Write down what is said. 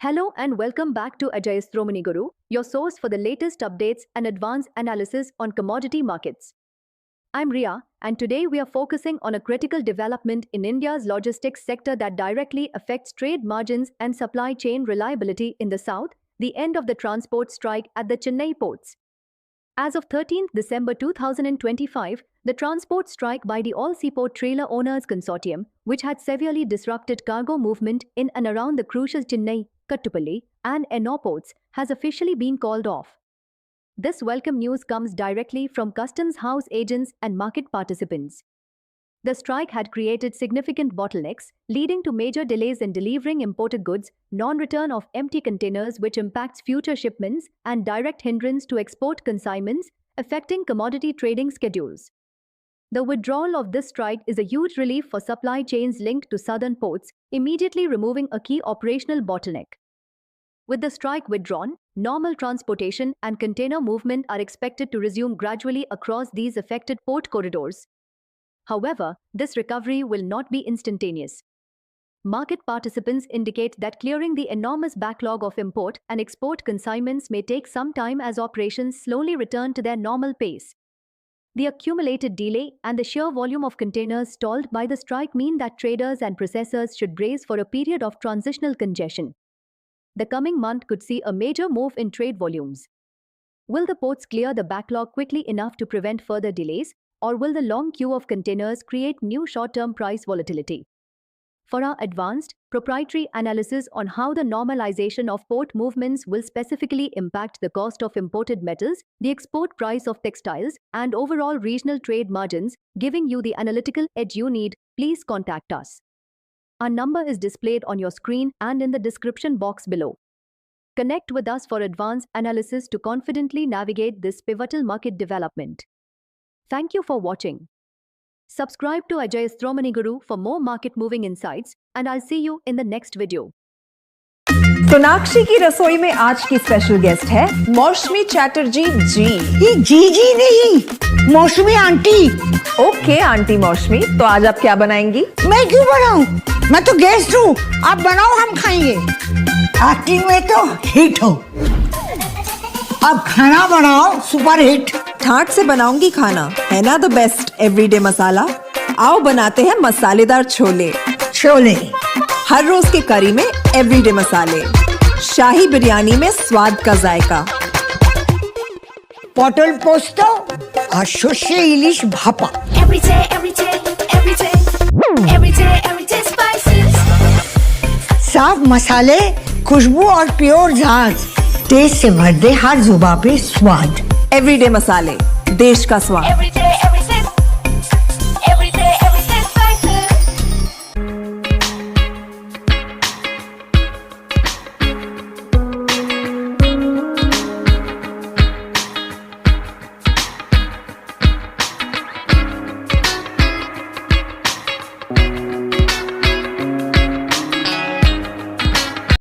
Hello and welcome back to Ajayasthomani Guru, your source for the latest updates and advanced analysis on commodity markets. I'm Ria, and today we are focusing on a critical development in India's logistics sector that directly affects trade margins and supply chain reliability in the south, the end of the transport strike at the Chennai ports. As of 13th December 2025, the transport strike by the All Seaport Trailer Owners Consortium, which had severely disrupted cargo movement in and around the crucial Chennai, Kattupalli, and Ennore ports, has officially been called off. This welcome news comes directly from Customs House agents and market participants. The strike had created significant bottlenecks, leading to major delays in delivering imported goods, non-return of empty containers which impacts future shipments, and direct hindrance to export consignments, affecting commodity trading schedules. The withdrawal of this strike is a huge relief for supply chains linked to southern ports, immediately removing a key operational bottleneck. With the strike withdrawn, normal transportation and container movement are expected to resume gradually across these affected port corridors. However, this recovery will not be instantaneous. Market participants indicate that clearing the enormous backlog of import and export consignments may take some time as operations slowly return to their normal pace. The accumulated delay and the sheer volume of containers stalled by the strike mean that traders and processors should brace for a period of transitional congestion. The coming month could see a major move in trade volumes. Will the ports clear the backlog quickly enough to prevent further delays, or will the long queue of containers create new short-term price volatility? For our advanced, proprietary analysis on how the normalization of port movements will specifically impact the cost of imported metals, the export price of textiles, and overall regional trade margins, giving you the analytical edge you need, please contact us. Our number is displayed on your screen and in the description box below. Connect with us for advanced analysis to confidently navigate this pivotal market development. Thank you for watching. Subscribe to Ajayasthomani Guru for more market-moving insights, and I'll see you in the next video. Sonakshi की रसोई में आज की special guest है मौसमी चैटर्जी जी। ये जी नहीं, मौसमी आंटी। ओके आंटी मौसमी, तो आज आप क्या बनाएंगी? मैं क्यों बनाऊं? मैं तो गेस्ट हूँ। आप बनाओ, हम खाएंगे। एक्टिंग में तो हिट हो। अब खाना बनाओ सुपर हिट। ठाट से बनाऊंगी खाना, है ना द बेस्ट एवरीडे मसाला। आओ बनाते हैं मसालेदार छोले। छोले हर रोज के करी में एवरीडे मसाले, शाही बिरयानी में स्वाद का जायका। पटल पोस्तो और सर्षे इलिश भापा। साफ मसाले, खुशबू और प्योर झांझ, टेस्ट से भर दे हर जुबान पे स्वाद। एवरीडे मसाले, देश का स्वाद।